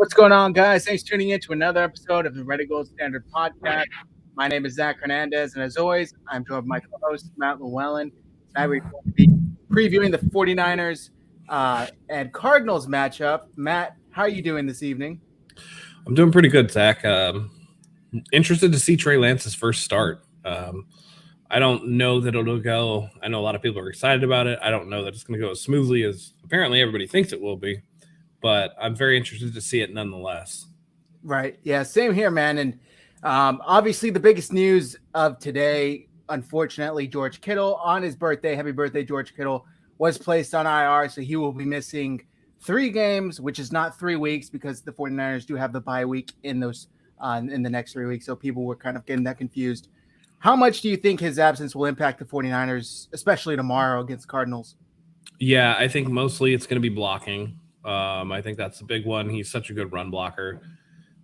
What's going on, guys? Thanks for tuning in to another episode of the Ready Gold Standard podcast. My name is Zach Hernandez, and as always, I'm joined by my co-host, Matt Llewellyn. Tonight we're going to be previewing the 49ers and Cardinals matchup. Matt, how are you doing this evening? I'm doing pretty good, Zach. Interested to see Trey Lance's first start. I don't know that it'll go. I know a lot of people are excited about it. I don't know that it's going to go as smoothly as apparently everybody thinks it will be, but I'm very interested to see it nonetheless. Right. Yeah, same here, man. And obviously the biggest news of today, unfortunately, George Kittle on his birthday, happy birthday, George Kittle, was placed on IR. So he will be missing 3 games, which is not 3 weeks because the 49ers do have the bye week in those in the next 3 weeks. So people were kind of getting that confused. How much do you think his absence will impact the 49ers, especially tomorrow against Cardinals? Yeah, I think mostly it's going to be blocking. I think that's the big one. He's such a good run blocker.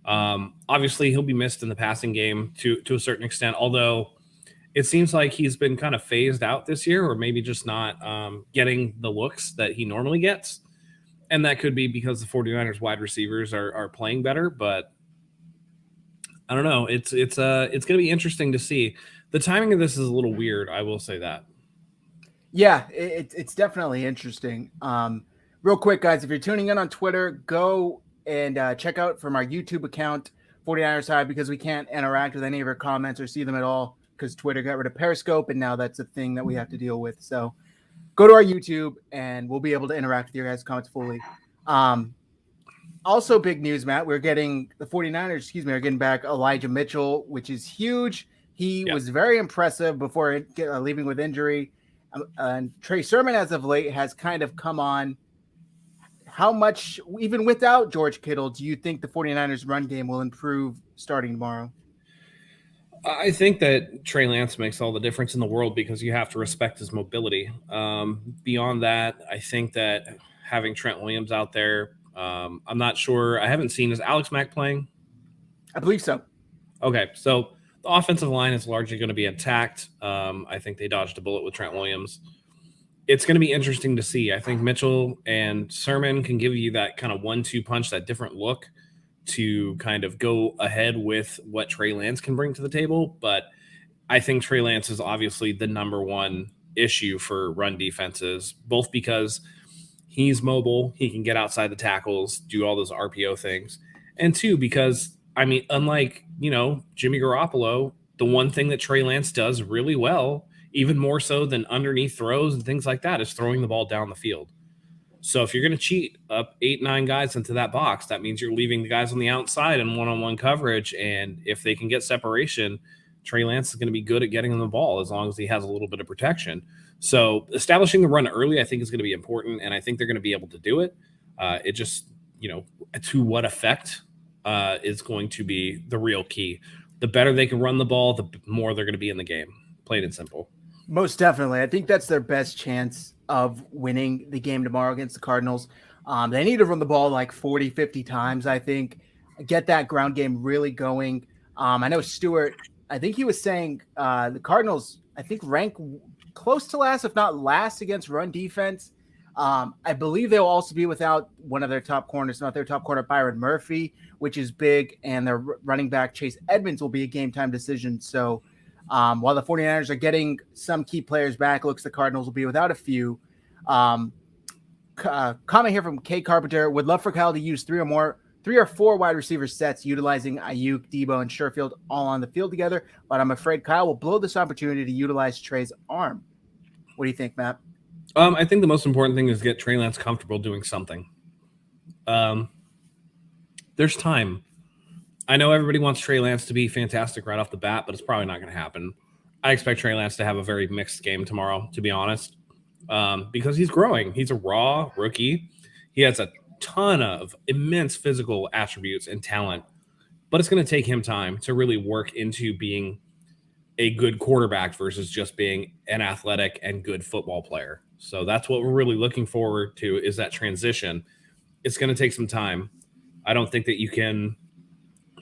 Obviously, he'll be missed in the passing game to a certain extent, although it seems like he's been kind of phased out this year, or maybe just not getting the looks that he normally gets. And that could be because the 49ers wide receivers are playing better, but I don't know. It's going to be interesting to see. The timing of this is a little weird, I will say that. Yeah, it's definitely interesting. Real quick, guys, if you're tuning in on Twitter, go and check out from our YouTube account, 49ers Hive, because we can't interact with any of your comments or see them at all because Twitter got rid of Periscope, and now that's a thing that we have to deal with. So go to our YouTube, and we'll be able to interact with your guys' comments fully. Also, big news, Matt. We're getting the 49ers, are getting back Elijah Mitchell, which is huge. He was very impressive before leaving with injury. And Trey Sermon, as of late, has kind of come on. How much, even without George Kittle, do you think the 49ers run game will improve starting tomorrow? I think that Trey Lance makes all the difference in the world because you have to respect his mobility. Beyond that, I think that having Trent Williams out there, I'm not sure. I haven't seen, is Alex Mack playing? I believe so. Okay, so the offensive line is largely going to be intact. I think they dodged a bullet with Trent Williams. It's going to be interesting to see. I think Mitchell and Sermon can give you that kind of 1-2 punch, that different look to kind of go ahead with what Trey Lance can bring to the table. But I think Trey Lance is obviously the number one issue for run defenses, both because he's mobile, he can get outside the tackles, do all those RPO things, and 2, because, I mean, unlike, Jimmy Garoppolo, the one thing that Trey Lance does really well, even more so than underneath throws and things like that, is throwing the ball down the field. So if you're going to cheat up 8-9 guys into that box, that means you're leaving the guys on the outside in one-on-one coverage. And if they can get separation, Trey Lance is going to be good at getting them the ball as long as he has a little bit of protection. So establishing the run early, I think, is going to be important, and I think they're going to be able to do it. It just, to what effect is going to be the real key. The better they can run the ball, the more they're going to be in the game. Plain and simple. Most definitely. I think that's their best chance of winning the game tomorrow against the Cardinals. They need to run the ball like 40, 50 times, I think. Get that ground game really going. I know Stewart, I think he was saying the Cardinals, I think, rank close to last, if not last, against run defense. I believe they'll also be without one of their top corners, not their top corner, Byron Murphy, which is big, and their running back, Chase Edmonds, will be a game-time decision. So while the 49ers are getting some key players back, looks the Cardinals will be without a few. Comment here from K Carpenter. Would love for Kyle to use 3 or 4 wide receiver sets utilizing Ayuk, Debo, and Sherfield all on the field together, but I'm afraid Kyle will blow this opportunity to utilize Trey's arm. What do you think, Matt? I think the most important thing is get Trey Lance comfortable doing something. There's time. I know everybody wants Trey Lance to be fantastic right off the bat, but it's probably not going to happen. I expect Trey Lance to have a very mixed game tomorrow, to be honest, because he's growing. He's a raw rookie. He has a ton of immense physical attributes and talent, but it's going to take him time to really work into being a good quarterback versus just being an athletic and good football player. So that's what we're really looking forward to, is that transition. It's going to take some time. I don't think that you can,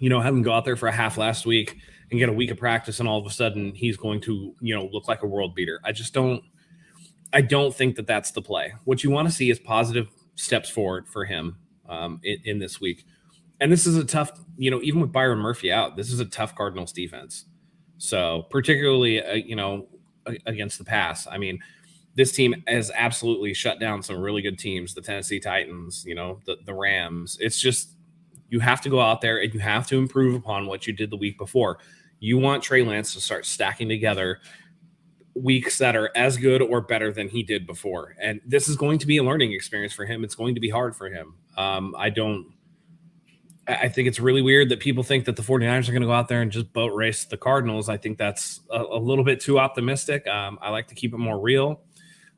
have him go out there for a half last week and get a week of practice and all of a sudden he's going to, look like a world beater. I don't think that that's the play. What you want to see is positive steps forward for him in this week. And this is a tough, even with Byron Murphy out, this is a tough Cardinals defense. So particularly, against the pass. I mean, this team has absolutely shut down some really good teams, the Tennessee Titans, the Rams. It's just, you have to go out there and you have to improve upon what you did the week before. You want Trey Lance to start stacking together weeks that are as good or better than he did before. And this is going to be a learning experience for him. It's going to be hard for him. I think it's really weird that people think that the 49ers are going to go out there and just boat race the Cardinals. I think that's a little bit too optimistic. I like to keep it more real.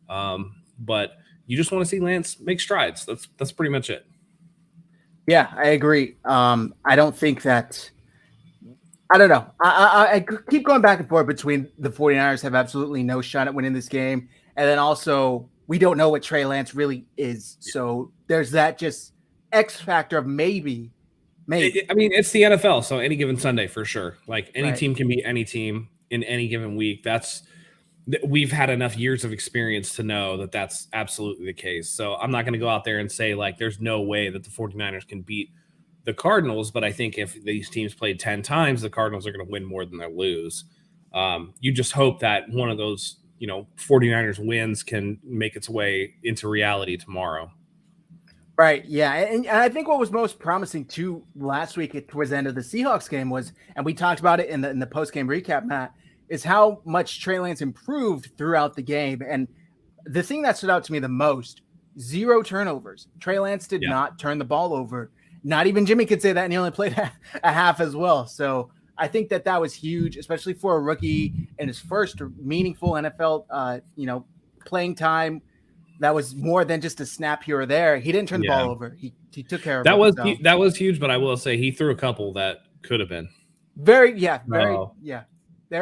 But you just want to see Lance make strides. That's pretty much it. Yeah, I agree. I don't think that – I don't know. I keep going back and forth between the 49ers have absolutely no shot at winning this game. And then also we don't know what Trey Lance really is. So there's that just X factor of maybe. I mean, it's the NFL, so any given Sunday for sure. Like any Right. team can beat any team in any given week. We've had enough years of experience to know that that's absolutely the case. So I'm not going to go out there and say like there's no way that the 49ers can beat the Cardinals, but I think if these teams played 10 times, the Cardinals are going to win more than they lose. You just hope that one of those, 49ers wins can make its way into reality tomorrow. Right. Yeah. And I think what was most promising too last week towards the end of the Seahawks game was, and we talked about it in the post-game recap, Matt, is how much Trey Lance improved throughout the game. And the thing that stood out to me the most, 0 turnovers. Trey Lance did not turn the ball over. Not even Jimmy could say that, and he only played a half as well. So I think that was huge, especially for a rookie in his first meaningful NFL, playing time. That was more than just a snap here or there. He didn't turn the ball over. He took care of it. That was huge, but I will say he threw a couple that could have been. They're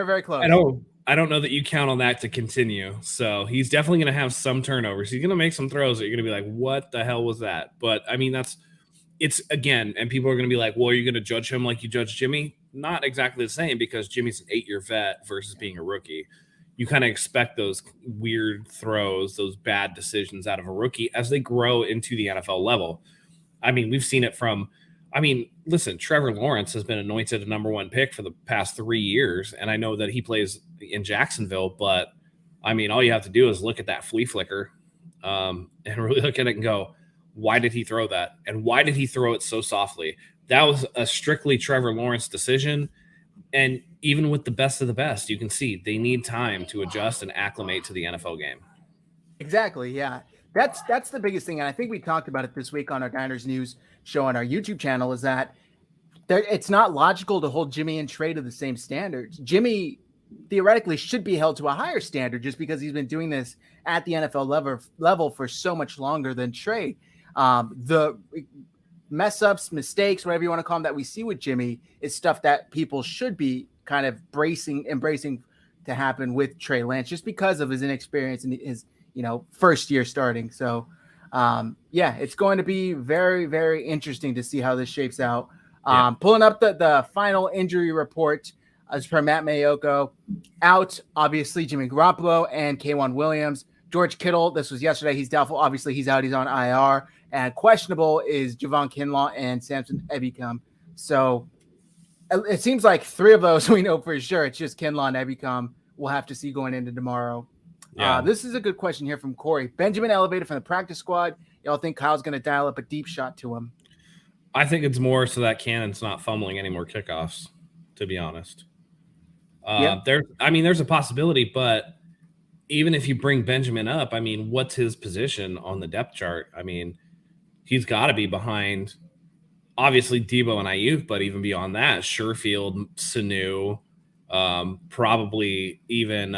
very close. I don't know that you count on that to continue. So he's definitely going to have some turnovers. He's going to make some throws that you're going to be like, what the hell was that? But I mean, it's again, and people are going to be like, well, are you going to judge him like you judge Jimmy? Not exactly the same, because Jimmy's an 8-year vet versus being a rookie. You kind of expect those weird throws, those bad decisions out of a rookie as they grow into the NFL level. I mean, we've seen it listen, Trevor Lawrence has been anointed a number 1 pick for the past 3 years. And I know that he plays in Jacksonville, but I mean, all you have to do is look at that flea flicker and really look at it and go, why did he throw that? And why did he throw it so softly? That was a strictly Trevor Lawrence decision. And even with the best of the best, you can see they need time to adjust and acclimate to the NFL game. Exactly. Yeah. That's the biggest thing. And I think we talked about it this week on our Niners News show on our YouTube channel, is that it's not logical to hold Jimmy and Trey to the same standards. Jimmy theoretically should be held to a higher standard just because he's been doing this at the NFL level for so much longer than Trey. The mess ups, mistakes, whatever you want to call them, that we see with Jimmy is stuff that people should be kind of embracing to happen with Trey Lance, just because of his inexperience and his, first year starting. So, it's going to be very, very interesting to see how this shapes out. Pulling up the final injury report as per Matt Mayoko, out, obviously, Jimmy Garoppolo and K'Wan Williams. George Kittle, this was yesterday. He's doubtful. Obviously, he's out. He's on IR. And questionable is Javon Kinlaw and Samson Ebicom. So it seems like 3 of those we know for sure. It's just Kinlaw and Ebicom. We'll have to see going into tomorrow. Yeah. This is a good question here from Corey. Benjamin elevated from the practice squad. Y'all think Kyle's going to dial up a deep shot to him? I think it's more so that Cannon's not fumbling any more kickoffs, to be honest. There's a possibility, but even if you bring Benjamin up, I mean, what's his position on the depth chart? I mean, he's got to be behind, obviously, Debo and Ayuk, but even beyond that, Sherfield, Sanu, probably even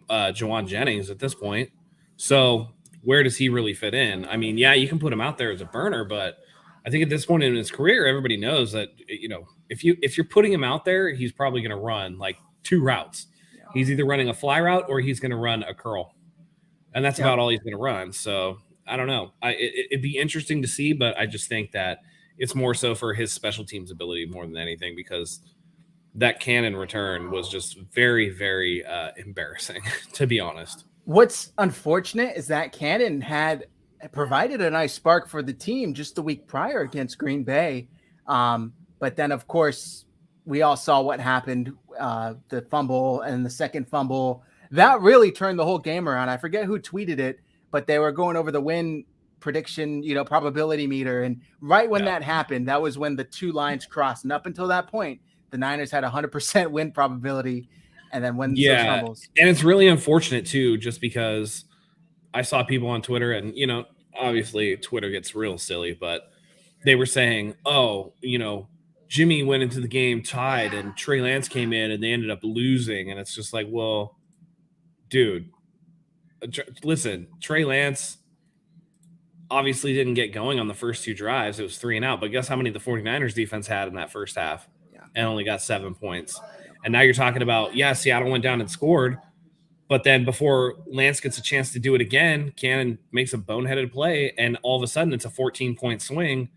Jawan Jennings at this point. So where does he really fit in? I mean, yeah, you can put him out there as a burner, but I think at this point in his career, everybody knows that, if you're putting him out there, he's probably going to run like 2 routes. He's either running a fly route or he's going to run a curl. And that's about all he's going to run. So I don't know. It'd be interesting to see, but I just think that it's more so for his special teams ability more than anything, because that Cannon return was just very, very embarrassing, to be honest. What's unfortunate is that Cannon had it provided a nice spark for the team just the week prior against Green Bay. But then, of course, we all saw what happened, the fumble and the second fumble. That really turned the whole game around. I forget who tweeted it, but they were going over the win prediction, probability meter. And right when that happened, that was when the two lines crossed. And up until that point, the Niners had 100% win probability and then wins those fumbles. And it's really unfortunate, too, just because I saw people on Twitter and, obviously Twitter gets real silly, but they were saying, Jimmy went into the game tied and Trey Lance came in and they ended up losing. And it's just like, well, dude, listen, Trey Lance obviously didn't get going on the first two drives. It was 3 and out. But guess how many the 49ers defense had in that first half? And only got 7 points. And now you're talking about, Seattle went down and scored. But then before Lance gets a chance to do it again, Cannon makes a boneheaded play. And all of a sudden it's a 14-point swing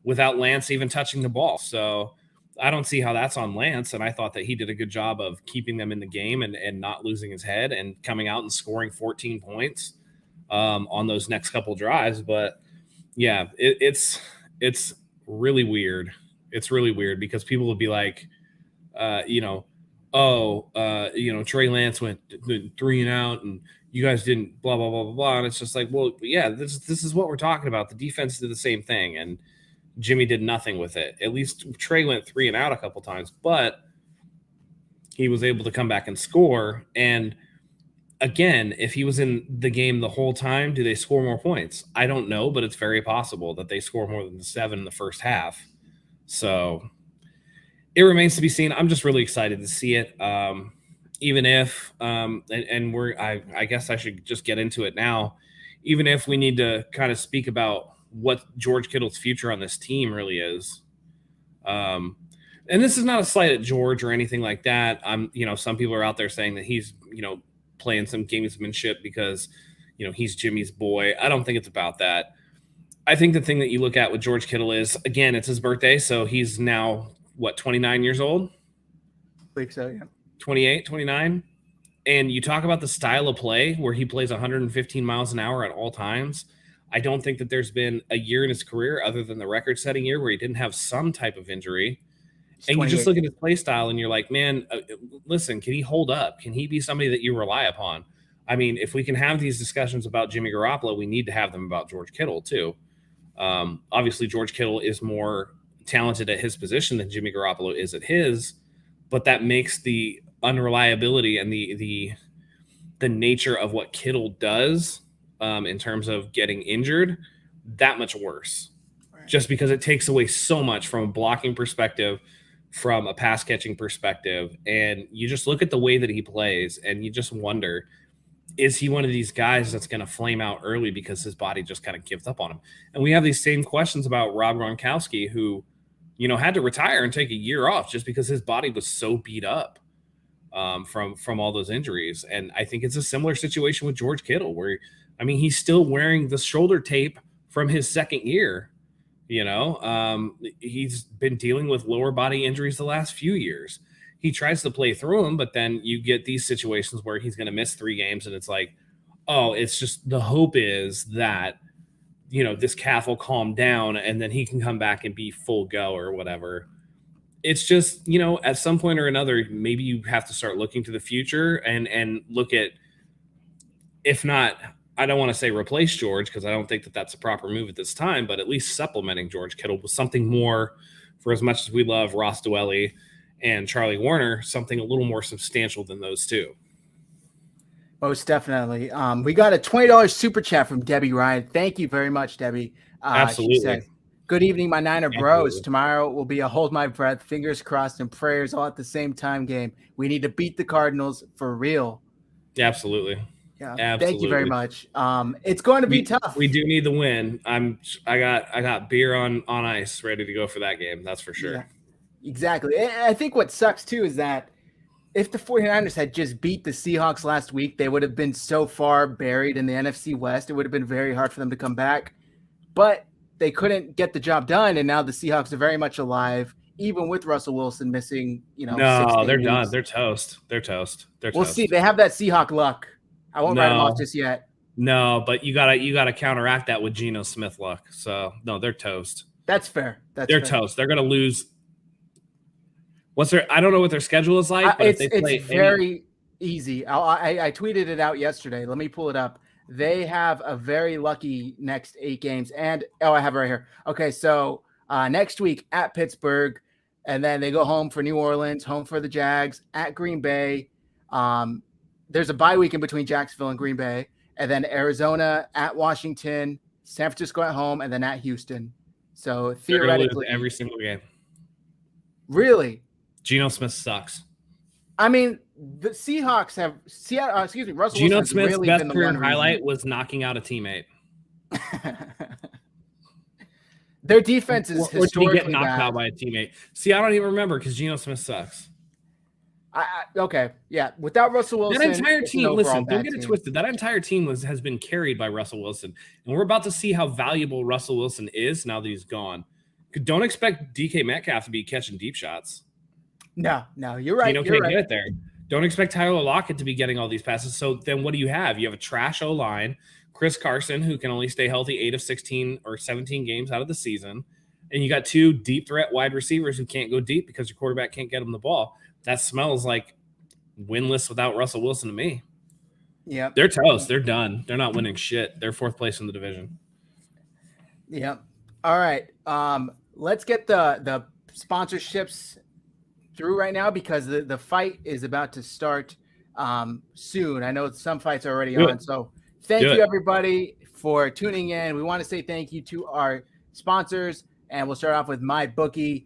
without Lance even touching the ball. So I don't see how that's on Lance. And I thought that he did a good job of keeping them in the game and not losing his head and coming out and scoring 14 points on those next couple drives. But yeah, it's really weird. It's really weird because people would be like, Trey Lance went 3 and out and you guys didn't blah, blah, blah, blah, blah. And it's just like, well, yeah, this is what we're talking about. The defense did the same thing. And Jimmy did nothing with it. At least Trey went 3 and out a couple times, but he was able to come back and score. And again, if he was in the game the whole time, do they score more points? I don't know, but it's very possible that they score more than 7 in the first half. So it remains to be seen. I'm just really excited to see it. Even if, I guess I should just get into it now. Even if we need to kind of speak about what George Kittle's future on this team really is. And this is not a slight at George or anything like that. Some people are out there saying that he's, playing some gamesmanship because, he's Jimmy's boy. I don't think it's about that. I think the thing that you look at with George Kittle is, again, it's his birthday. So he's now, 29 years old? I think so, yeah. 28, 29. And you talk about the style of play where he plays 115 miles an hour at all times. I don't think that there's been a year in his career other than the record-setting year where he didn't have some type of injury. And you just look at his play style and you're like, man, listen, can he hold up? Can he be somebody that you rely upon? I mean, if we can have these discussions about Jimmy Garoppolo, we need to have them about George Kittle too. Obviously, George Kittle is more talented at his position than Jimmy Garoppolo is at his, but that makes the unreliability and the nature of what Kittle does in terms of getting injured that much worse. Right. Just because it takes away so much from a blocking perspective, from a pass catching perspective, and you just look at the way that he plays and you just wonder, is he one of these guys that's going to flame out early because his body just kind of gives up on him? And we have these same questions about Rob Gronkowski, who had to retire and take a year off just because his body was so beat up from all those injuries. And I think it's a similar situation with George Kittle, where, he's still wearing the shoulder tape from his second year. He's been dealing with lower body injuries the last few years. He tries to play through them, but then you get these situations where he's going to miss 3 games and it's like, oh, it's just the hope is that, this calf will calm down and then he can come back and be full go or whatever. It's just, at some point or another, maybe you have to start looking to the future and look at, if not, I don't want to say replace George because I don't think that that's a proper move at this time, but at least supplementing George Kittle with something more, for as much as we love Ross Dwelly and Charlie Warner, something a little more substantial than those two. Most definitely. We got a $20 super chat from Debbie Ryan. Thank you very much, Debbie. Absolutely. She says, good evening, my Niner bros. Tomorrow will be a hold my breath, fingers crossed, and prayers all at the same time game. We need to beat the Cardinals for real. Absolutely. Yeah. Absolutely. Thank you very much. It's going to be tough. We do need the win. I got beer on ice ready to go for that game. That's for sure. Yeah, exactly. And I think what sucks too is that if the 49ers had just beat the Seahawks last week, they would have been so far buried in the NFC West. It would have been very hard for them to come back. But they couldn't get the job done, and now the Seahawks are very much alive, even with Russell Wilson missing, No, they're done. They're toast. We'll see. They have that Seahawk luck. I won't write them off just yet. No, but you gotta counteract that with Geno Smith luck. So no, they're toast. That's fair. They're toast. They're gonna lose. I don't know what their schedule is like, but if they play very easy. I tweeted it out yesterday. Let me pull it up. They have a very lucky next 8 games. And I have it right here. Okay, so next week at Pittsburgh, and then they go home for New Orleans, home for the Jags, at Green Bay. There's a bye week in between Jacksonville and Green Bay, and then Arizona at Washington, San Francisco at home, and then at Houston. So theoretically, every single game. Really? Geno Smith sucks. I mean, the Seahawks have Russell Geno Wilson Smith's really best career highlight was knocking out a teammate. Their defense is historically get knocked out by a teammate. See, I don't even remember because Geno Smith sucks. Okay, yeah. Without Russell Wilson, that entire team. Listen, don't get it twisted. That entire team has been carried by Russell Wilson, and we're about to see how valuable Russell Wilson is now that he's gone. Don't expect DK Metcalf to be catching deep shots. No, you're right. Geno can't get it there. Don't expect Tyler Lockett to be getting all these passes. So then what do you have? You have a trash O-line, Chris Carson, who can only stay healthy 8 of 16 or 17 games out of the season, and you got 2 deep threat wide receivers who can't go deep because your quarterback can't get them the ball. That smells like winless without Russell Wilson to me. Yeah. They're toast. They're done. They're not winning shit. They're 4th place in the division. Yep. All right. Let's get the sponsorships through right now because the fight is about to start soon. I know some fights are already on. So thank you, everybody, for tuning in. We want to say thank you to our sponsors, and we'll start off with MyBookie.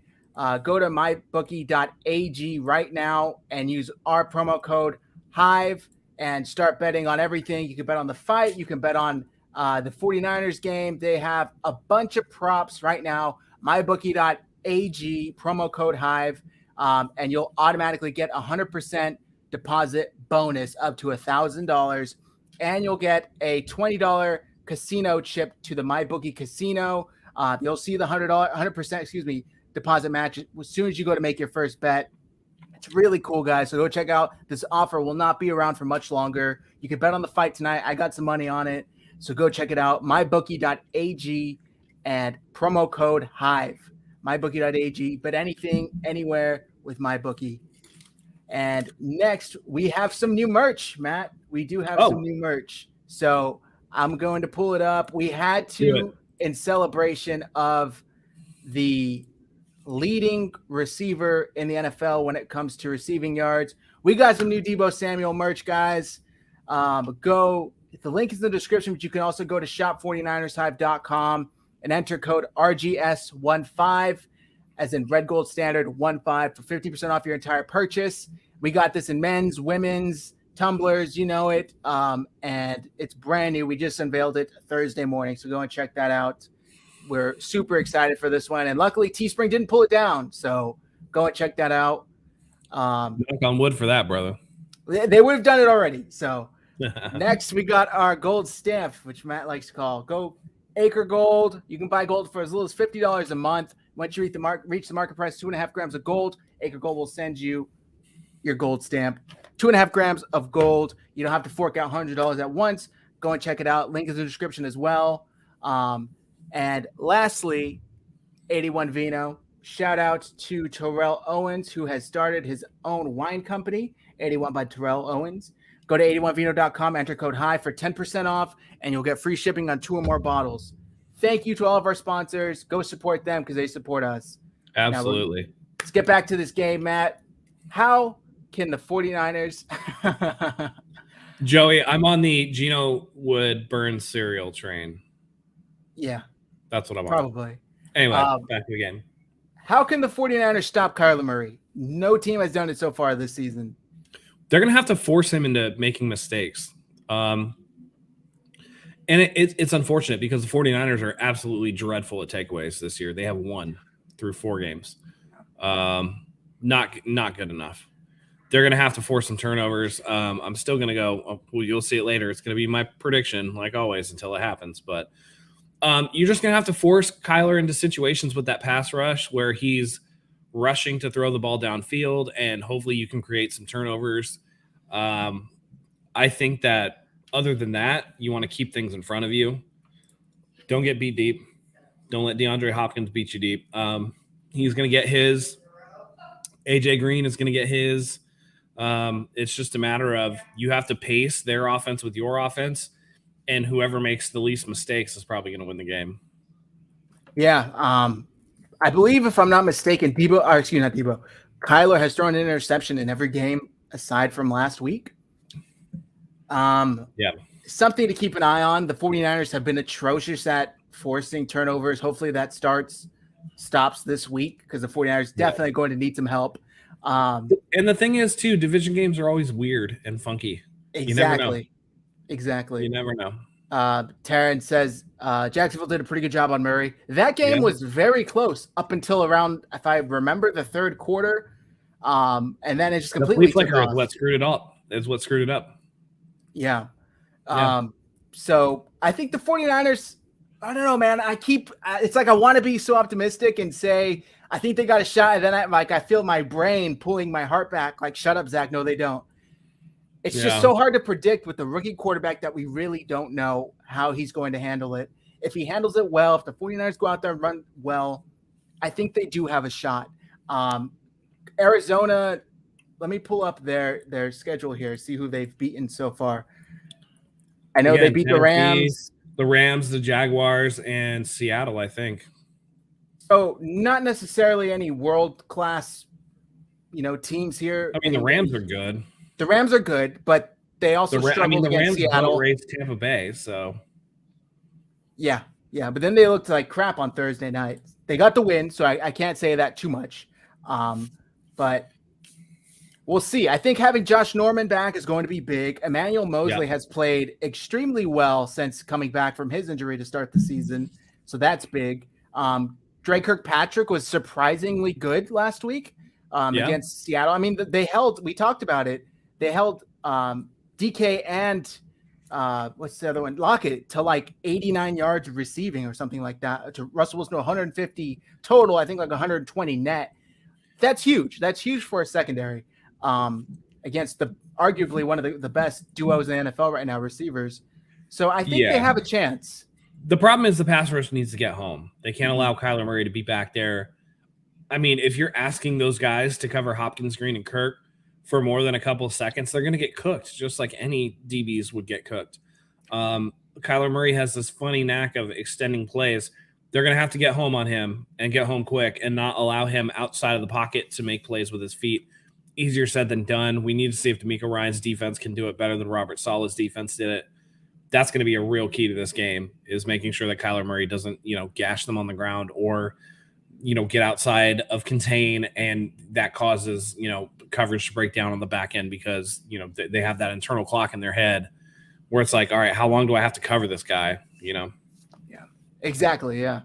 Go to MyBookie.AG right now and use our promo code Hive and start betting on everything. You can bet on the fight. You can bet on the 49ers game. They have a bunch of props right now. MyBookie.AG, promo code Hive, and you'll automatically get 100% deposit bonus up to $1,000. And you'll get a $20 casino chip to the MyBookie casino. You'll see the 100% deposit match as soon as you go to make your first bet. It's really cool, guys. So go check out. This offer will not be around for much longer. You can bet on the fight tonight. I got some money on it. So go check it out. MyBookie.ag and promo code Hive. MyBookie.ag. Bet anything, anywhere with MyBookie. And next, we have some new merch, Matt. We do have some new merch. So I'm going to pull it up. We had to, in celebration of the leading receiver in the NFL when it comes to receiving yards, we got some new Debo Samuel merch, guys. The link is in the description, but you can also go to shop49ershive.com and enter code RGS15, as in Red Gold Standard 15, for 50% off your entire purchase. We got this in men's, women's, tumblers, you know it, and it's brand new. We just unveiled it Thursday morning, so go and check that out. We're super excited for this one, and luckily Teespring didn't pull it down, so go and check that out. Knock on wood for that, brother. They would have done it already. So next, we got our gold stamp, which Matt likes to call Go Acre Gold. You can buy gold for as little as $50 a month. Once you reach the market price, 2.5 grams of gold, Acre Gold will send you your gold stamp. 2.5 grams of gold. You don't have to fork out $100 at once. Go and check it out. Link is in the description as well. And lastly, 81 Vino. Shout out to Terrell Owens, who has started his own wine company, 81 by Terrell Owens. Go to 81vino.com, enter code HIGH for 10% off, and you'll get free shipping on 2 or more bottles. Thank you to all of our sponsors. Go support them because they support us. Absolutely. Let's get back to this game, Matt. How can the 49ers... Joey, I'm on the Geno Wood burn cereal train. Yeah. That's what I'm probably on. Anyway, back to the game. How can the 49ers stop Kyler Murray? No team has done it so far this season. They're going to have to force him into making mistakes. And it's unfortunate because the 49ers are absolutely dreadful at takeaways this year. They have 1 through 4 games. Not good enough. They're going to have to force some turnovers. I'm still going to go, well, you'll see it later. It's going to be my prediction, like always, until it happens. But you're just going to have to force Kyler into situations with that pass rush where he's rushing to throw the ball downfield, and hopefully you can create some turnovers. I think that Other than that, you want to keep things in front of you. Don't get beat deep. Don't let DeAndre Hopkins beat you deep. He's going to get his. AJ Green is going to get his. It's just a matter of you have to pace their offense with your offense, and whoever makes the least mistakes is probably going to win the game. Yeah. I believe, if I'm not mistaken, Kyler has thrown an interception in every game aside from last week. Yeah. Something to keep an eye on. The 49ers have been atrocious at forcing turnovers. Hopefully that stops this week, because the 49ers definitely going to need some help. And the thing is, too, division games are always weird and funky. Exactly. You never know. Taryn says Jacksonville did a pretty good job on Murray. That game was very close up until around, if I remember, the third quarter. And then it just completely flicker is what screwed it up. Is what screwed it up. Yeah. So I think the 49ers, I don't know, man. It's like I want to be so optimistic and say I think they got a shot, and then I feel my brain pulling my heart back, like, shut up, Zach. No, they don't. It's just so hard to predict with the rookie quarterback that we really don't know how he's going to handle it. If he handles it well, if the 49ers go out there and run well, I think they do have a shot. Arizona, let me pull up their schedule here, see who they've beaten so far. I know they beat the Rams. The Rams, the Jaguars, and Seattle, I think. So not necessarily any world-class, teams here. I mean, the Rams are good. The Rams are good, but they also struggled against Seattle. Raised Tampa Bay, so. Yeah, but then they looked like crap on Thursday night. They got the win, so I can't say that too much. But we'll see. I think having Josh Norman back is going to be big. Emmanuel Mosley has played extremely well since coming back from his injury to start the season, so that's big. Dre Kirkpatrick was surprisingly good last week against Seattle. I mean, we talked about it. They held DK and what's the other one? Lockett to like 89 yards receiving or something like that. To Russell Wilson to 150 total, I think like 120 net. That's huge. That's huge for a secondary against arguably one of the best duos in the NFL right now, receivers. So I think they have a chance. The problem is the pass rush needs to get home. They can't allow Kyler Murray to be back there. I mean, if you're asking those guys to cover Hopkins, Green, and Kirk for more than a couple of seconds, they're going to get cooked, just like any DBs would get cooked. Kyler Murray has this funny knack of extending plays. They're going to have to get home on him and get home quick and not allow him outside of the pocket to make plays with his feet. Easier said than done. We need to see if D'Amico Ryan's defense can do it better than Robert Saleh's defense did it. That's going to be a real key to this game, is making sure that Kyler Murray doesn't, gash them on the ground or, get outside of contain, and that causes, coverage to break down on the back end because, they have that internal clock in their head where it's like, all right, how long do I have to cover this guy? Yeah, exactly. Yeah.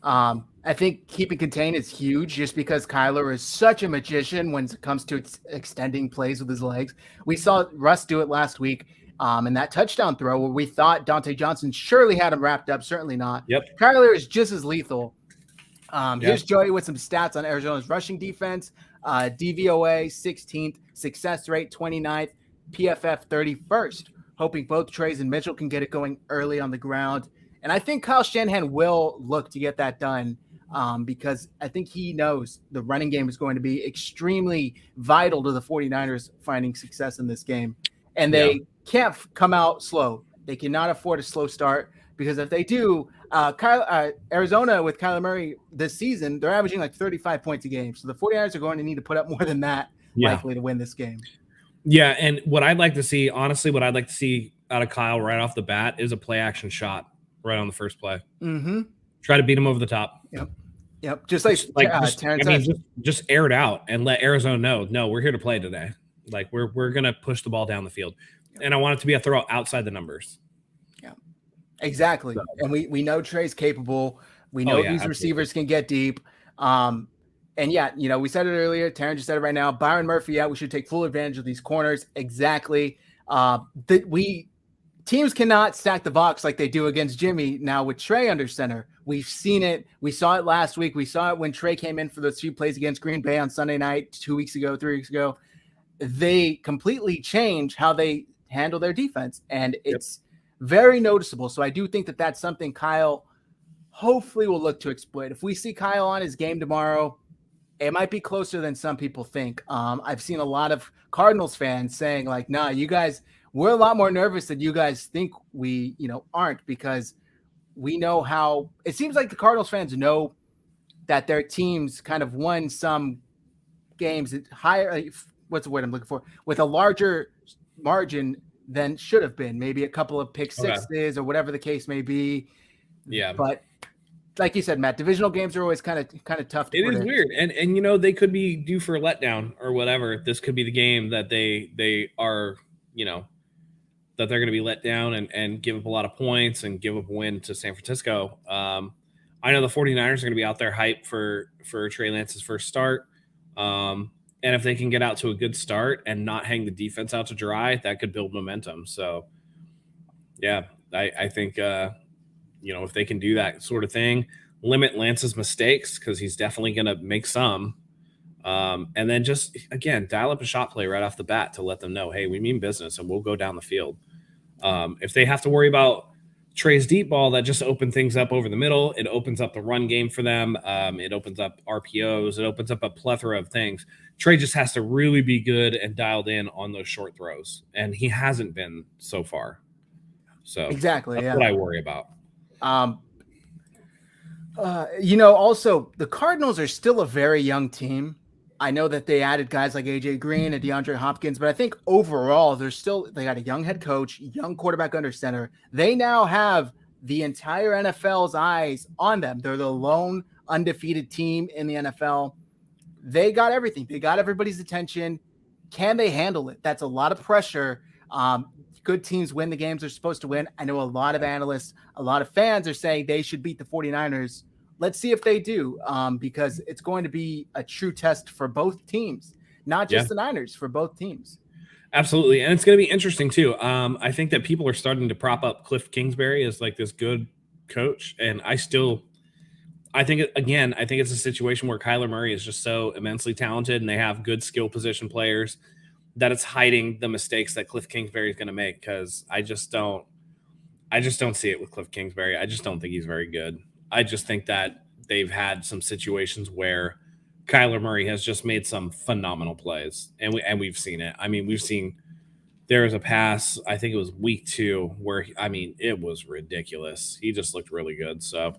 I think keeping contained is huge just because Kyler is such a magician when it comes to extending plays with his legs. We saw Russ do it last week. And that touchdown throw where we thought Dante Johnson surely had him wrapped up. Certainly not. Yep. Kyler is just as lethal. Here's Joey with some stats on Arizona's rushing defense. DVOA 16th, success rate 29th, PFF 31st. Hoping both Treys and Mitchell can get it going early on the ground. And I think Kyle Shanahan will look to get that done because I think he knows the running game is going to be extremely vital to the 49ers finding success in this game. And they can't come out slow. They cannot afford a slow start because if they do, Arizona with Kyler Murray this season, they're averaging like 35 points a game. So the 49ers are going to need to put up more than that likely to win this game. Yeah, and what I'd like to see out of Kyle right off the bat is a play action shot right on the first play. Mm-hmm. Try to beat him over the top. Yep. Just just air it out and let Arizona know, no, we're here to play today. Like we're gonna push the ball down the field, and I want it to be a throw outside the numbers. Yeah, exactly. So, and we know Trey's capable. We know these receivers can get deep. And we said it earlier. Taryn just said it right now. Byron Murphy, we should take full advantage of these corners. Exactly. Teams cannot stack the box like they do against Jimmy now with Trey under center. We've seen it. We saw it last week. We saw it when Trey came in for those few plays against Green Bay on Sunday night, 3 weeks ago. They completely change how they handle their defense, and Yep. it's very noticeable. So I do think that that's something Kyle hopefully will look to exploit. If we see Kyle on his game tomorrow, it might be closer than some people think. I've seen a lot of Cardinals fans saying like, "Nah, you guys, we're a lot more nervous than you guys think we, aren't, because we know how." It seems like the Cardinals fans know that their teams kind of won some games at higher. What's the word I'm looking for? With a larger margin than should have been. Maybe a couple of pick sixes or whatever the case may be. Yeah, but like you said, Matt, divisional games are always kind of tough to predict. It is weird, and they could be due for a letdown or whatever. This could be the game that they are, that they're going to be let down and give up a lot of points and give up a win to San Francisco. I know the 49ers are going to be out there hyped for Trey Lance's first start. And if they can get out to a good start and not hang the defense out to dry, that could build momentum. So, yeah, I think, if they can do that sort of thing, limit Lance's mistakes, because he's definitely going to make some. And then just, again, dial up a shot play right off the bat to let them know, hey, we mean business and we'll go down the field. If they have to worry about Trey's deep ball, that just opened things up over the middle. It opens up the run game for them. It opens up RPOs. It opens up a plethora of things. Trey just has to really be good and dialed in on those short throws, and he hasn't been so far. So exactly, that's what I worry about. Also, the Cardinals are still a very young team. I know that they added guys like AJ Green and DeAndre Hopkins, but I think overall they got a young head coach, young quarterback under center. They now have the entire NFL's eyes on them. They're the lone undefeated team in the NFL. They got everything. They got everybody's attention. Can they handle it? That's a lot of pressure. Good teams win the games they're supposed to win. I know a lot of analysts, a lot of fans are saying they should beat the 49ers. Let's see if they do, because it's going to be a true test for both teams, not just the Niners, for both teams. Absolutely. And it's going to be interesting too. I think that people are starting to prop up Cliff Kingsbury as like this good coach. And I think it's a situation where Kyler Murray is just so immensely talented and they have good skill position players that it's hiding the mistakes that Cliff Kingsbury is going to make. Cause I just don't see it with Cliff Kingsbury. I just don't think he's very good. I just think that they've had some situations where Kyler Murray has just made some phenomenal plays, and we've seen it. I mean, there was a pass, I think it was week 2, where it was ridiculous. He just looked really good. So,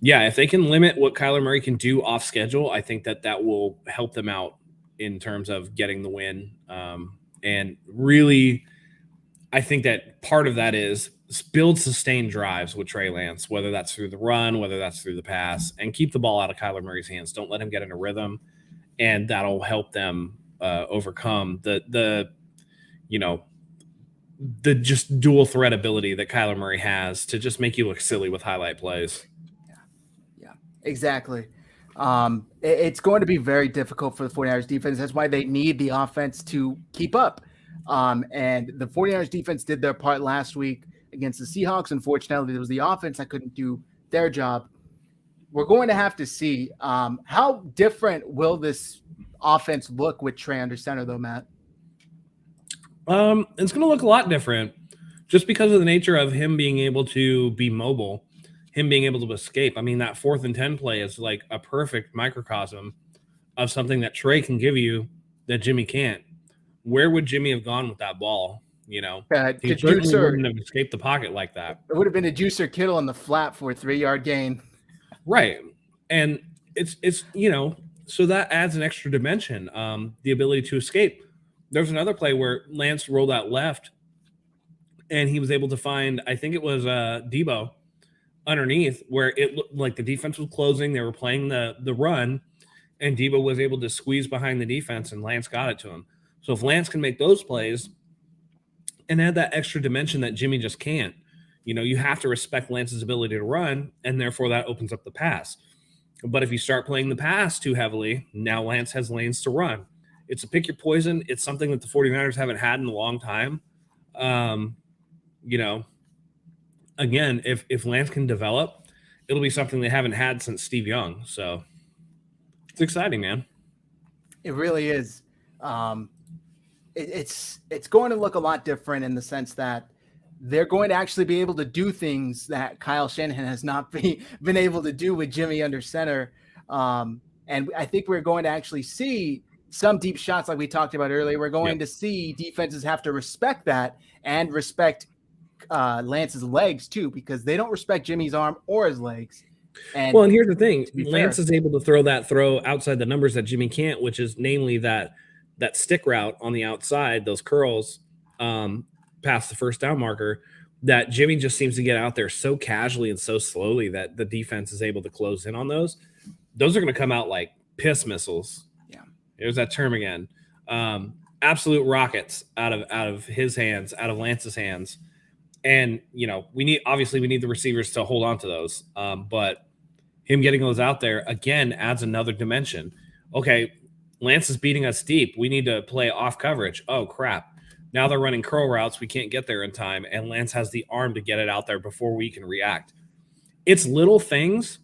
yeah, if they can limit what Kyler Murray can do off schedule, I think that will help them out in terms of getting the win. And really, I think that part of that is build sustained drives with Trey Lance, whether that's through the run, whether that's through the pass, and keep the ball out of Kyler Murray's hands. Don't let him get in a rhythm, and that'll help them overcome the just dual threat ability that Kyler Murray has to just make you look silly with highlight plays. Yeah, exactly. It's going to be very difficult for the 49ers defense. That's why they need the offense to keep up. And the 49ers defense did their part last week against the Seahawks. Unfortunately, it was the offense that couldn't do their job. We're going to have to see how different will this offense look with Trey under center, though, Matt? It's going to look a lot different just because of the nature of him being able to be mobile, him being able to escape. I mean, that 4th and 10 play is like a perfect microcosm of something that Trey can give you that Jimmy can't. Where would Jimmy have gone with that ball? He certainly wouldn't have escaped the pocket like that. It would have been a juicer Kittle in the flat for a 3-yard gain. Right. And it's so that adds an extra dimension, the ability to escape. There's another play where Lance rolled out left and he was able to find, I think it was Debo underneath, where it looked like the defense was closing. They were playing the run, and Debo was able to squeeze behind the defense, and Lance got it to him. So if Lance can make those plays and add that extra dimension that Jimmy just can't, you have to respect Lance's ability to run, and therefore that opens up the pass. But if you start playing the pass too heavily, now Lance has lanes to run. It's a pick your poison. It's something that the 49ers haven't had in a long time. Again, if Lance can develop, it'll be something they haven't had since Steve Young. So it's exciting, man. It really is. it's going to look a lot different in the sense that they're going to actually be able to do things that Kyle Shanahan has not been able to do with Jimmy under center. And I think we're going to actually see some deep shots like we talked about earlier. We're going to see defenses have to respect that and respect Lance's legs too, because they don't respect Jimmy's arm or his legs. And here's the thing. Lance is able to throw that throw outside the numbers that Jimmy can't, which is namely that stick route on the outside, those curls past the first down marker, that Jimmy just seems to get out there so casually and so slowly that the defense is able to close in on those. Those are going to come out like piss missiles. Yeah. There's that term again. Absolute rockets out of his hands, out of Lance's hands. And, we need the receivers to hold on to those. But him getting those out there, again, adds another dimension. Okay, Lance is beating us deep. We need to play off coverage. Oh, crap. Now they're running curl routes. We can't get there in time. And Lance has the arm to get it out there before we can react. It's little things,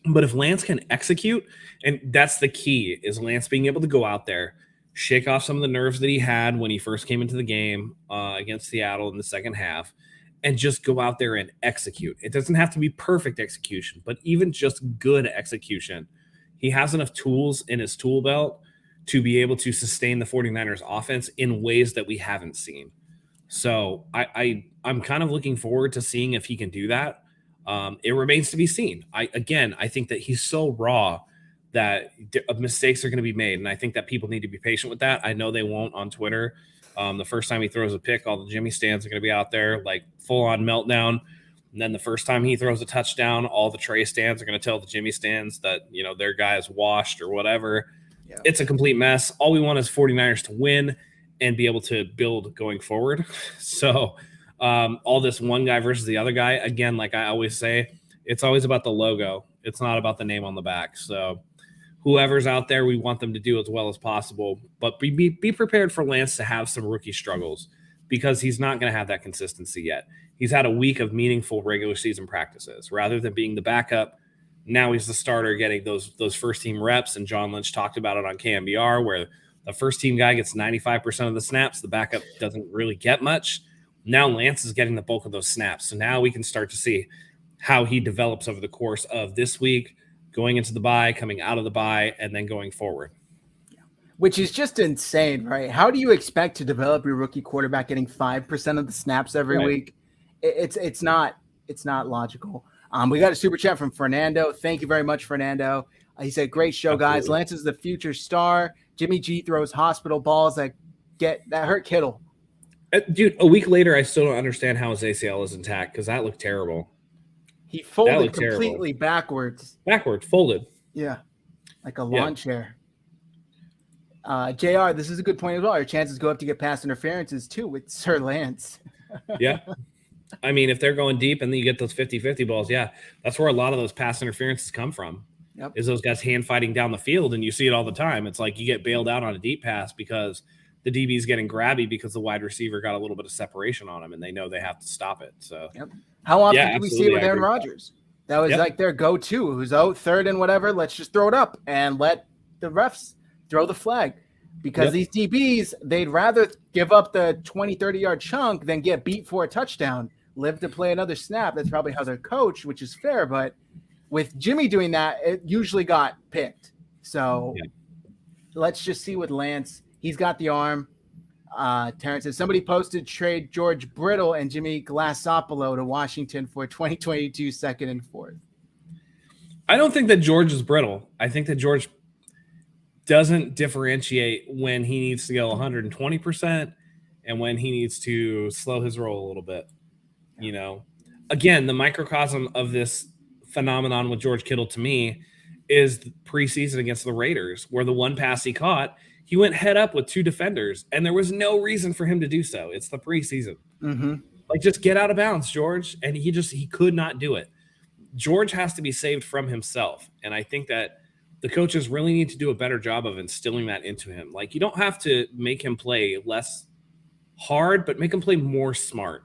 but if Lance can execute, and that's the key, is Lance being able to go out there, shake off some of the nerves that he had when he first came into the game against Seattle in the second half, and just go out there and execute. It doesn't have to be perfect execution, but even just good execution. He has enough tools in his tool belt to be able to sustain the 49ers offense in ways that we haven't seen. So I'm kind of looking forward to seeing if he can do that. It remains to be seen. I think that he's so raw that mistakes are going to be made. And I think that people need to be patient with that. I know they won't on Twitter. The first time he throws a pick, all the Jimmy stands are going to be out there like full on meltdown. And then the first time he throws a touchdown, all the Trey stands are going to tell the Jimmy stands that, their guy is washed or whatever. Yeah. It's a complete mess. All we want is 49ers to win and be able to build going forward. So all this one guy versus the other guy, again, like I always say, it's always about the logo. It's not about the name on the back. So whoever's out there, we want them to do as well as possible. But be prepared for Lance to have some rookie struggles because he's not going to have that consistency yet. He's had a week of meaningful regular season practices. Rather than being the backup, now he's the starter getting those first-team reps, and John Lynch talked about it on KMBR where the first-team guy gets 95% of the snaps. The backup doesn't really get much. Now Lance is getting the bulk of those snaps. So now we can start to see how he develops over the course of this week, going into the bye, coming out of the bye, and then going forward. Which is just insane, right? How do you expect to develop your rookie quarterback getting 5% of the snaps every week? It's not logical. We got a super chat from Fernando. Thank you very much, Fernando. He said, "Great show, guys. Lance is the future star. Jimmy G throws hospital balls that hurt Kittle." Dude, a week later, I still don't understand how his ACL is intact because that looked terrible. He folded completely backwards. Folded. Yeah, like a lawn chair. JR, this is a good point as well. Our chances go up to get pass interferences too with Sir Lance. Yeah. I mean, if they're going deep and then you get those 50-50 balls, that's where a lot of those pass interferences come from. Yep. Is those guys hand fighting down the field, and you see it all the time. It's like you get bailed out on a deep pass because the DB is getting grabby because the wide receiver got a little bit of separation on him, and they know they have to stop it. So, how often do we see it with Aaron Rodgers? That was like their go-to. Who's out third and whatever, let's just throw it up and let the refs throw the flag. Because these DBs, they'd rather give up the 20, 30-yard chunk than get beat for a touchdown, live to play another snap. That's probably how they're coached, which is fair. But with Jimmy doing that, it usually got picked. So let's just see with Lance. He's got the arm. Terrence says, somebody posted trade George Brittle and Jimmy Glassopolo to Washington for 2022 second and fourth. I don't think that George is brittle. I think that George doesn't differentiate when he needs to go 120% and when he needs to slow his roll a little bit. Again, the microcosm of this phenomenon with George Kittle to me is the preseason against the Raiders, where the one pass he caught, he went head up with two defenders, and there was no reason for him to do so. It's the preseason. Mm-hmm. Like, just get out of bounds, George. And he could not do it. George has to be saved from himself. And I think that the coaches really need to do a better job of instilling that into him. Like, you don't have to make him play less hard, but make him play more smart.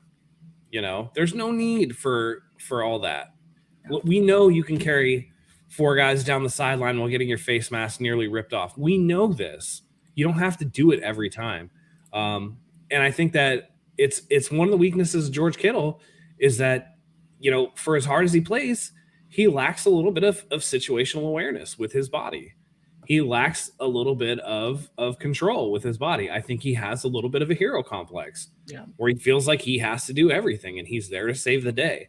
There's no need for all that. We know you can carry four guys down the sideline while getting your face mask nearly ripped off. We know this. You don't have to do it every time. And I think that it's one of the weaknesses of George Kittle is that, for as hard as he plays, he lacks a little bit of situational awareness with his body. He lacks a little bit of control with his body. I think he has a little bit of a hero complex where he feels like he has to do everything and he's there to save the day.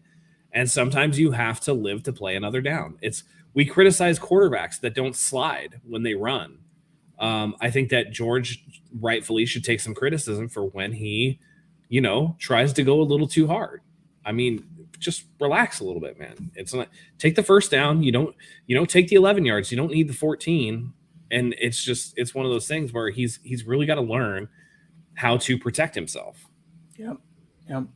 And sometimes you have to live to play another down. We criticize quarterbacks that don't slide when they run. I think that George rightfully should take some criticism for when he, tries to go a little too hard. I mean, just relax a little bit, man. It's not take the first down. You don't take the 11 yards. You don't need the 14. And it's one of those things where he's really got to learn how to protect himself. Yep. All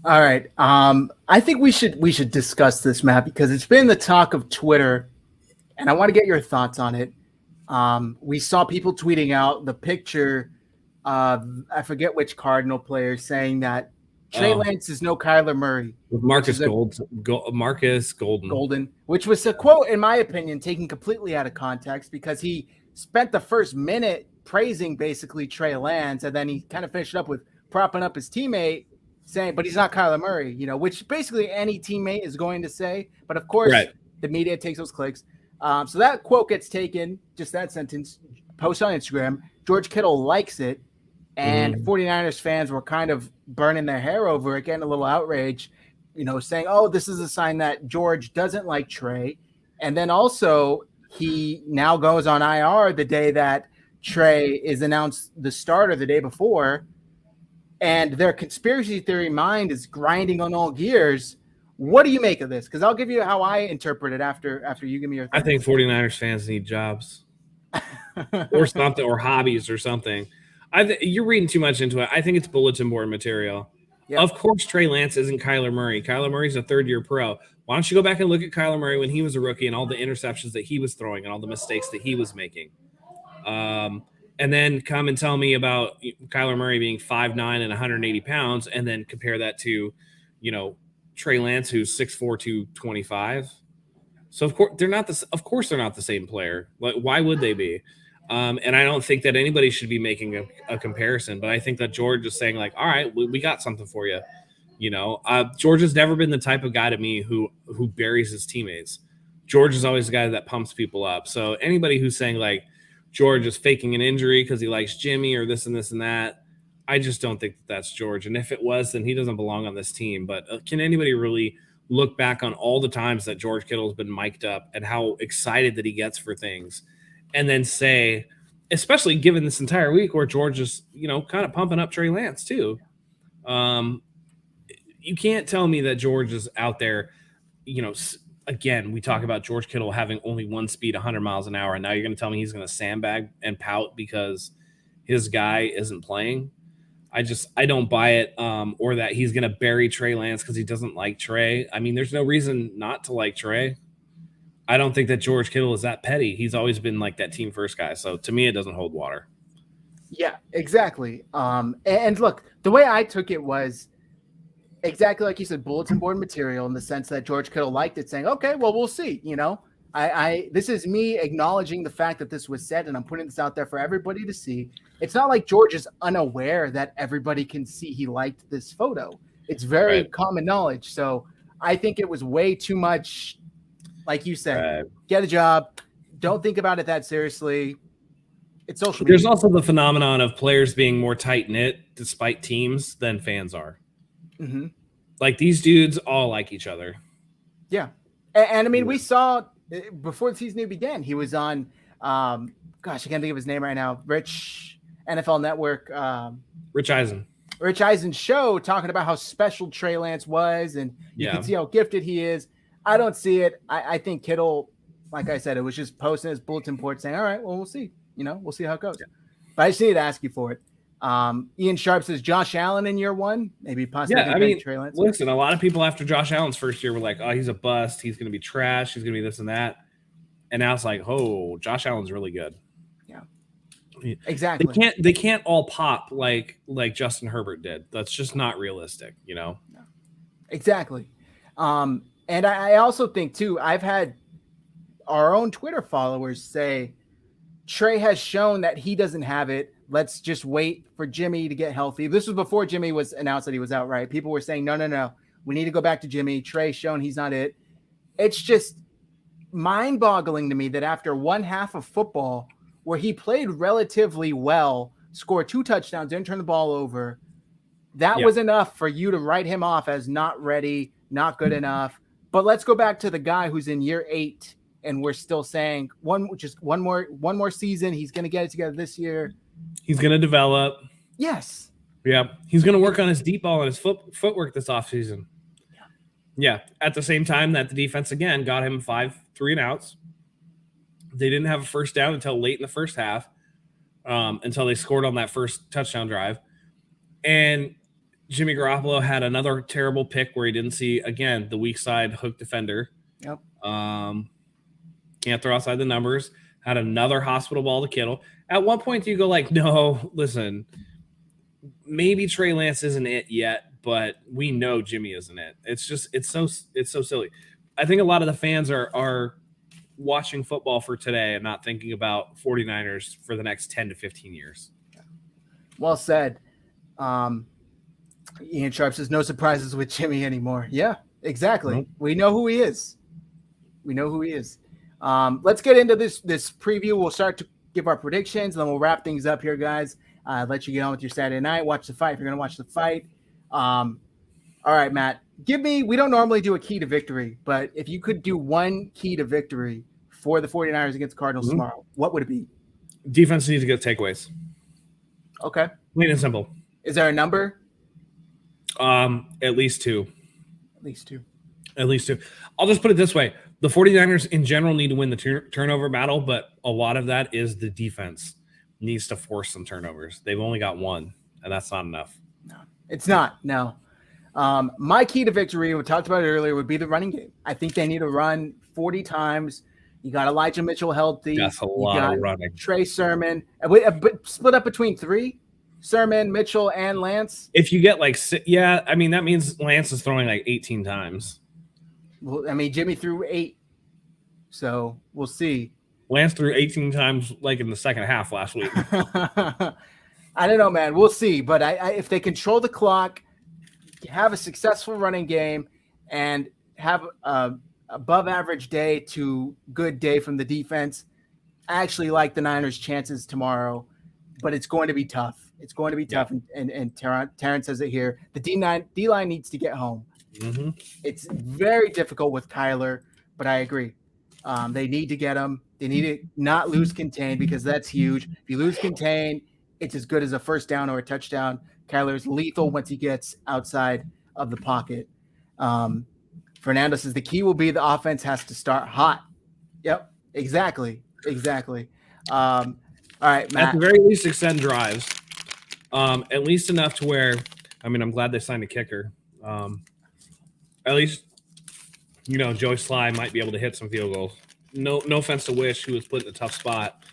right. I think we should discuss this, Matt, because it's been the talk of Twitter, and I want to get your thoughts on it. We saw people tweeting out the picture of, I forget which Cardinal player, saying that Trey Lance is no Kyler Murray. With Marcus Golden, which was a quote, in my opinion, taken completely out of context because he spent the first minute praising basically Trey Lance, and then he kind of finished up with propping up his teammate, saying, but he's not Kyler Murray, which basically any teammate is going to say. But of course, the media takes those clicks. So that quote gets taken, just that sentence, post on Instagram. George Kittle likes it. And 49ers fans were kind of burning their hair over it, getting a little outrage, saying, oh, this is a sign that George doesn't like Trey. And then also he now goes on IR the day that Trey is announced the starter the day before. And their conspiracy theory mind is grinding on all gears. What do you make of this? Because I'll give you how I interpret it after you give me your thoughts. I think 49ers fans need jobs or something, or hobbies or something. You're reading too much into it. I think it's bulletin board material. Yep. Of course, Trey Lance isn't Kyler Murray. Kyler Murray's a third-year pro. Why don't you go back and look at Kyler Murray when he was a rookie and all the interceptions that he was throwing and all the mistakes that he was making? And then come and tell me about Kyler Murray being 5'9" and 180 pounds, and then compare that to, Trey Lance, who's 6'4", 225. So of course they're not the same player. Like, why would they be? And I don't think that anybody should be making a comparison, but I think that George is saying, like, all right, we got something for you. George has never been the type of guy to me who buries his teammates. George is always the guy that pumps people up. So anybody who's saying like George is faking an injury because he likes Jimmy or this and this and that, I just don't think that's George. And if it was, then he doesn't belong on this team. But can anybody really look back on all the times that George Kittle has been mic'd up and how excited that he gets for things, and then say, especially given this entire week where George is, kind of pumping up Trey Lance too. You can't tell me that George is out there, again, we talk about George Kittle having only one speed, 100 miles an hour. And now you're going to tell me he's going to sandbag and pout because his guy isn't playing. I don't buy it. Or that he's going to bury Trey Lance because he doesn't like Trey. I mean, there's no reason not to like Trey. I don't think that George Kittle is that petty. He's always been like that team first guy. So to me, it doesn't hold water. Yeah, exactly. And look, the way I took it was exactly like you said, bulletin board material, in the sense that George Kittle liked it, saying, okay, well, we'll see. This is me acknowledging the fact that this was said, and I'm putting this out there for everybody to see. It's not like George is unaware that everybody can see he liked this photo. It's very common knowledge. So I think it was way too much. Like you said, get a job. Don't think about it that seriously. It's social media. There's also the phenomenon of players being more tight-knit despite teams than fans are. Mm-hmm. Like, these dudes all like each other. Yeah. And I mean, we saw before the season began, he was on, I can't think of his name right now, Rich NFL Network. Rich Eisen. Rich Eisen's show, talking about how special Trey Lance was, and you can see how gifted he is. I don't see it. I think Kittle, like I said, it was just posting his bulletin board saying, all right, well, we'll see. We'll see how it goes. Yeah. But I just need to ask you for it. Ian Sharp says Josh Allen in year one, maybe possibly. Yeah, I mean, Trey Lance. Listen, a lot of people after Josh Allen's first year were like, oh, he's a bust. He's going to be trash. He's going to be this and that. And now it's like, oh, Josh Allen's really good. Yeah, exactly. They can't all pop like Justin Herbert did. That's just not realistic, No. Exactly. And I also think, too, I've had our own Twitter followers say Trey has shown that he doesn't have it, Let's just wait for Jimmy to get healthy. This was before Jimmy was announced that he was out, right? People were saying, no. We need to go back to Jimmy. Trey shown he's not it. It's just mind-boggling to me that after one half of football where he played relatively well, scored 2 touchdowns, didn't turn the ball over, that was enough for you to write him off as not ready, not good enough. But let's go back to the guy who's in year 8, and we're still saying one more season. He's going to get it together this year. He's going to develop. Yes. Yeah. He's going to work on his deep ball and his footwork this offseason. Yeah. At the same time that the defense, again, got him 5 3-and-outs. They didn't have a first down until late in the first half, until they scored on that first touchdown drive. And Jimmy Garoppolo had another terrible pick where he didn't see, again, the weak side hook defender. Yep. Can't throw outside the numbers. Had another hospital ball to Kittle. At one point, do you go like, no, listen, maybe Trey Lance isn't it yet, but we know Jimmy isn't it. It's so silly. I think a lot of the fans are watching football for today and not thinking about 49ers for the next 10 to 15 years. Well said. Ian Sharp says no surprises with Jimmy anymore. Yeah, exactly. Nope. We know who he is. Let's get into this preview. We'll start to give our predictions, and then we'll wrap things up here, guys. Let you get on with your Saturday night. Watch the fight if you're going to watch the fight. All right, Matt. We don't normally do a key to victory, but if you could do one key to victory for the 49ers against the Cardinals tomorrow, what would it be? Defense needs to get takeaways. Okay. Plain and simple. Is there a number? At least 2. At least two. I'll just put it this way. The 49ers in general need to win the turnover battle, but a lot of that is the defense needs to force some turnovers. They've only got 1, and that's not enough. No, it's not. No. My key to victory, we talked about it earlier, would be the running game. I think they need to run 40 times. You got Elijah Mitchell healthy. That's a lot of running. Trey Sermon. Split up between 3. Sermon, Mitchell, and Lance. If you get that means Lance is throwing like 18 times. Well, I mean, Jimmy threw 8, so we'll see. Lance threw 18 times like in the second half last week. I don't know, man. We'll see. But if they control the clock, have a successful running game, and have above average day to good day from the defense, I actually like the Niners' chances tomorrow, but it's going to be tough. It's going to be tough, and Terrence says it here. The D-line needs to get home. Mm-hmm. It's very difficult with Kyler, but I agree. They need to get him. They need to not lose contain because that's huge. If you lose contain, it's as good as a first down or a touchdown. Kyler's lethal once he gets outside of the pocket. Fernando says the key will be the offense has to start hot. Yep, exactly. All right, Matt. At the very least, extend drives. At least enough to where, I'm glad they signed a kicker. At least, Joey Sly might be able to hit some field goals. No offense to Wish, who was put in a tough spot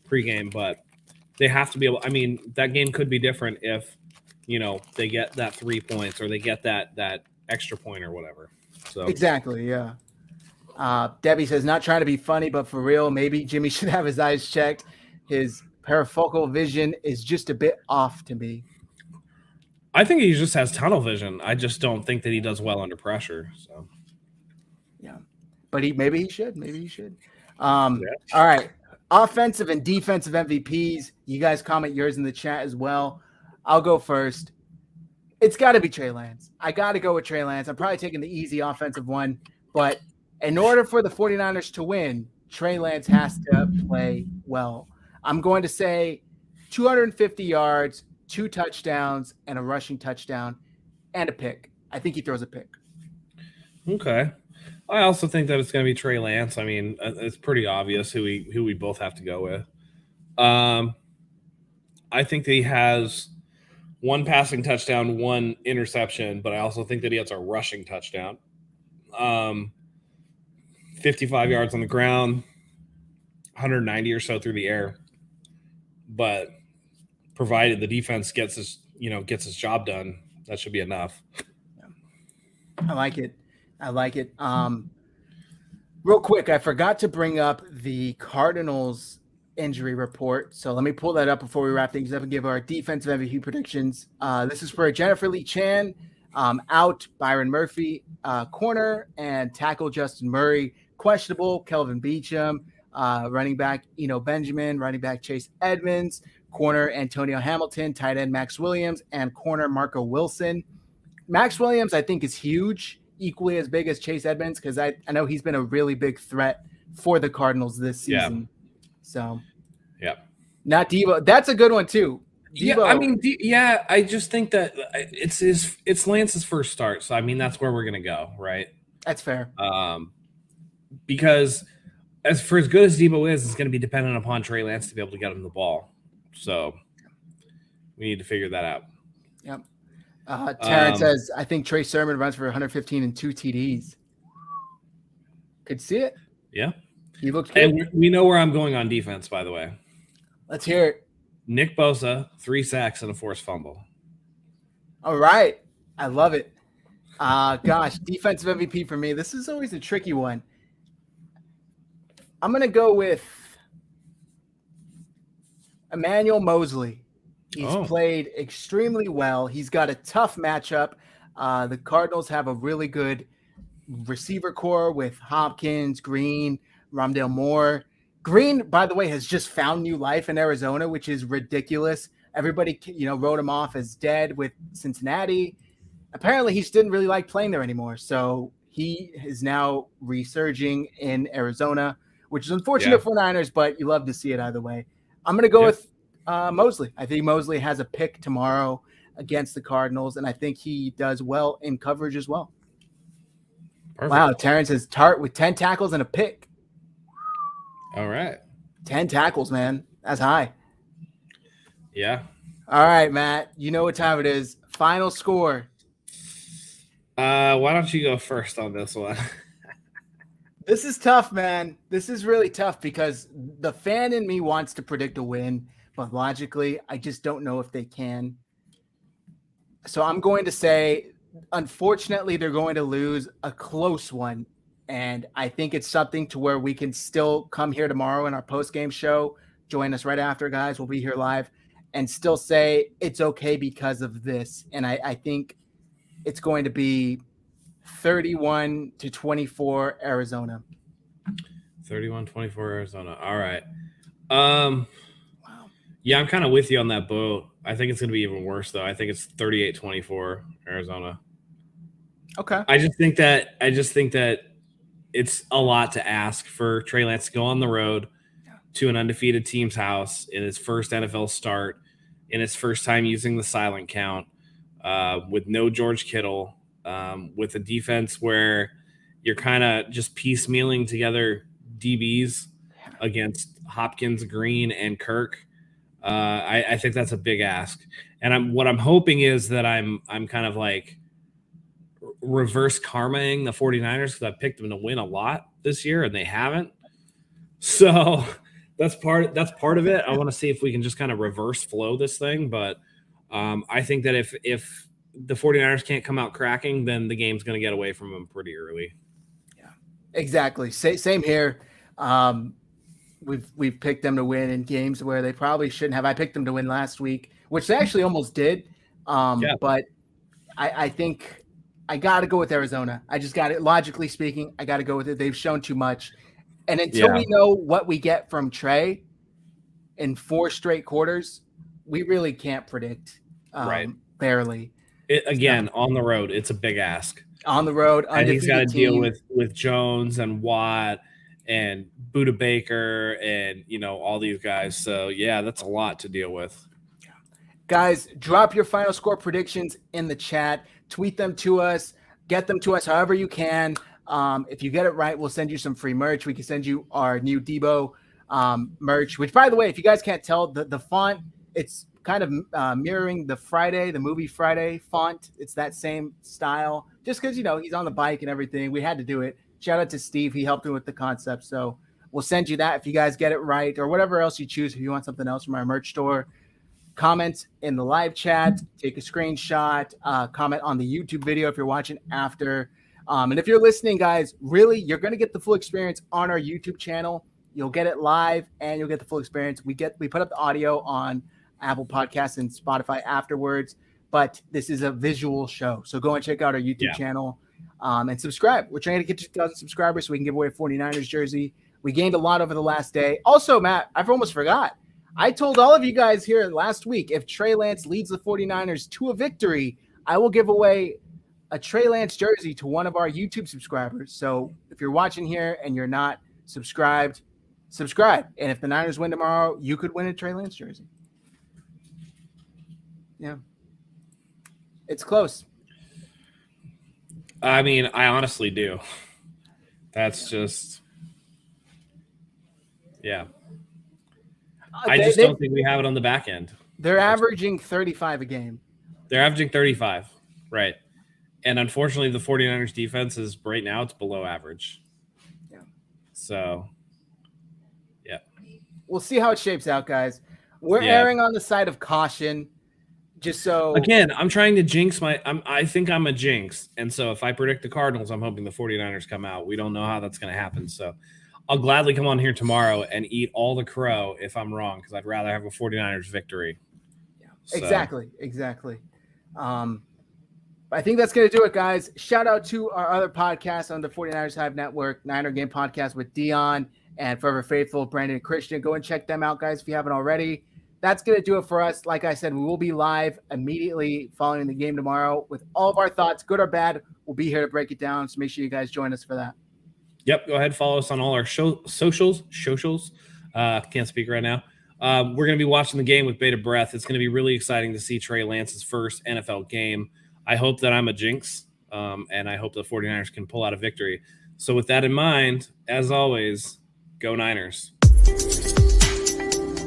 pregame, but they have to be able. That game could be different if, they get that 3 points or they get that extra point or whatever. So exactly, yeah. Debbie says, not trying to be funny, but for real, maybe Jimmy should have his eyes checked. His parafocal vision is just a bit off to me. I think he just has tunnel vision. I just don't think that he does well under pressure. So, yeah, but maybe he should. All right, offensive and defensive MVPs. You guys comment yours in the chat as well. I'll go first. It's got to be Trey Lance. I got to go with Trey Lance. I'm probably taking the easy offensive one, but in order for the 49ers to win, Trey Lance has to play well. I'm going to say 250 yards, 2 touchdowns, and a rushing touchdown, and a pick. I think he throws a pick. Okay. I also think that it's going to be Trey Lance. It's pretty obvious who we both have to go with. I think that he has 1 passing touchdown, 1 interception, but I also think that he has a rushing touchdown. 55 yards on the ground, 190 or so through the air. But provided the defense gets his job done, that should be enough. I like it. Real quick, I forgot to bring up the Cardinals injury report. So let me pull that up before we wrap things up and give our defensive MVP predictions. This is for Jennifer Lee Chan, out Byron Murphy, corner and tackle Justin Murray, questionable Kelvin Beachum, running back Eno Benjamin, running back Chase Edmonds, corner Antonio Hamilton, tight end Max Williams, and corner Marco Wilson. Max Williams, I think, is huge, equally as big as Chase Edmonds, because I know he's been a really big threat for the Cardinals this season. So, not Debo. That's a good one too. Debo. I just think that it's Lance's first start, so I mean that's where we're gonna go, right? That's fair. Because as good as Debo is, it's going to be dependent upon Trey Lance to be able to get him the ball. So we need to figure that out. Yep. Terrence says, I think Trey Sermon runs for 115 and 2 TDs. Could see it. Yeah. He looks good. And we know where I'm going on defense, by the way. Let's hear it. Nick Bosa, 3 sacks and a forced fumble. All right. I love it. Gosh, defensive MVP for me. This is always a tricky one. I'm going to go with Emmanuel Mosley. He's played extremely well. He's got a tough matchup. The Cardinals have a really good receiver core with Hopkins, Green, Rondale Moore. Green, by the way, has just found new life in Arizona, which is ridiculous. Everybody, wrote him off as dead with Cincinnati. Apparently, he just didn't really like playing there anymore. So he is now resurging in Arizona, which is unfortunate for Niners, but you love to see it either way. I'm going to go with Mosley. I think Mosley has a pick tomorrow against the Cardinals, and I think he does well in coverage as well. Perfect. Wow, Terrence is Tart with 10 tackles and a pick. All right. 10 tackles, man. That's high. Yeah. All right, Matt. You know what time it is. Final score. Why don't you go first on this one? This is tough, man. This is really tough because the fan in me wants to predict a win, but logically, I just don't know if they can. So I'm going to say, unfortunately, they're going to lose a close one. And I think it's something to where we can still come here tomorrow in our post-game show. Join us right after, guys. We'll be here live and still say it's okay because of this. And I think it's going to be 31-24 Arizona. 31-24 Arizona. All right. Wow. Yeah, I'm kind of with you on that boat. I think it's going to be even worse, though. I think it's 38-24 Arizona. Okay. I just think that it's a lot to ask for Trey Lance to go on the road to an undefeated team's house in his first NFL start, in his first time using the silent count, with no George Kittle, with a defense where you're kind of just piecemealing together DBs against Hopkins, Green, and Kirk. I think that's a big ask. And what I'm hoping is that I'm kind of like reverse karmaing the 49ers because I picked them to win a lot this year and they haven't. So that's part of it. I want to see if we can just kind of reverse flow this thing. But I think that if the 49ers can't come out cracking, then the game's going to get away from them pretty early. Yeah, exactly. Same here. We've picked them to win in games where they probably shouldn't have. I picked them to win last week, which they actually almost did. But I think I got to go with Arizona. I just got it. Logically speaking, I got to go with it. They've shown too much. And until we know what we get from Trey in 4 straight quarters, we really can't predict. Right. Barely. On the road, it's a big ask. On the road, and he's got to deal with Jones and Watt and Budda Baker and all these guys. So yeah, that's a lot to deal with. Guys, drop your final score predictions in the chat. Tweet them to us. Get them to us however you can. If you get it right, we'll send you some free merch. We can send you our new Debo merch, which, by the way, if you guys can't tell, the font, it's kind of mirroring the movie Friday font. It's that same style. Just because, he's on the bike and everything. We had to do it. Shout out to Steve. He helped me with the concept. So we'll send you that if you guys get it right or whatever else you choose. If you want something else from our merch store, comment in the live chat, take a screenshot, comment on the YouTube video if you're watching after. And if you're listening, guys, really, you're going to get the full experience on our YouTube channel. You'll get it live and you'll get the full experience. We put up the audio on Apple Podcasts and Spotify afterwards, but this is a visual show. So go and check out our YouTube channel and subscribe. We're trying to get to 2,000 subscribers so we can give away a 49ers jersey. We gained a lot over the last day. Also, Matt, I've almost forgot. I told all of you guys here last week, if Trey Lance leads the 49ers to a victory, I will give away a Trey Lance jersey to one of our YouTube subscribers. So if you're watching here and you're not subscribed, subscribe. And if the Niners win tomorrow, you could win a Trey Lance jersey. Yeah. It's close. I mean, I honestly do. That's just, yeah. I just don't think we have it on the back end. They're averaging 35 a game. They're averaging 35, right. And unfortunately, the 49ers defense is right now, it's below average. Yeah. So, yeah. We'll see how it shapes out, guys. We're erring on the side of caution. Just so again, I'm trying to jinx I think I'm a jinx. And so if I predict the Cardinals, I'm hoping the 49ers come out. We don't know how that's going to happen. So I'll gladly come on here tomorrow and eat all the crow if I'm wrong, because I'd rather have a 49ers victory. Yeah, so. Exactly. I think that's going to do it, guys. Shout out to our other podcasts on the 49ers Hive Network, Niner Game Podcast with Dion and Forever Faithful, Brandon and Christian. Go and check them out, guys, if you haven't already. That's going to do it for us. Like I said, we will be live immediately following the game tomorrow with all of our thoughts, good or bad. We'll be here to break it down, so make sure you guys join us for that. Yep, go ahead, follow us on all our socials. Can't speak right now. We're going to be watching the game with bated breath. It's going to be really exciting to see Trey Lance's first NFL game. I hope that I'm a jinx, and I hope the 49ers can pull out a victory. So with that in mind, as always, go Niners.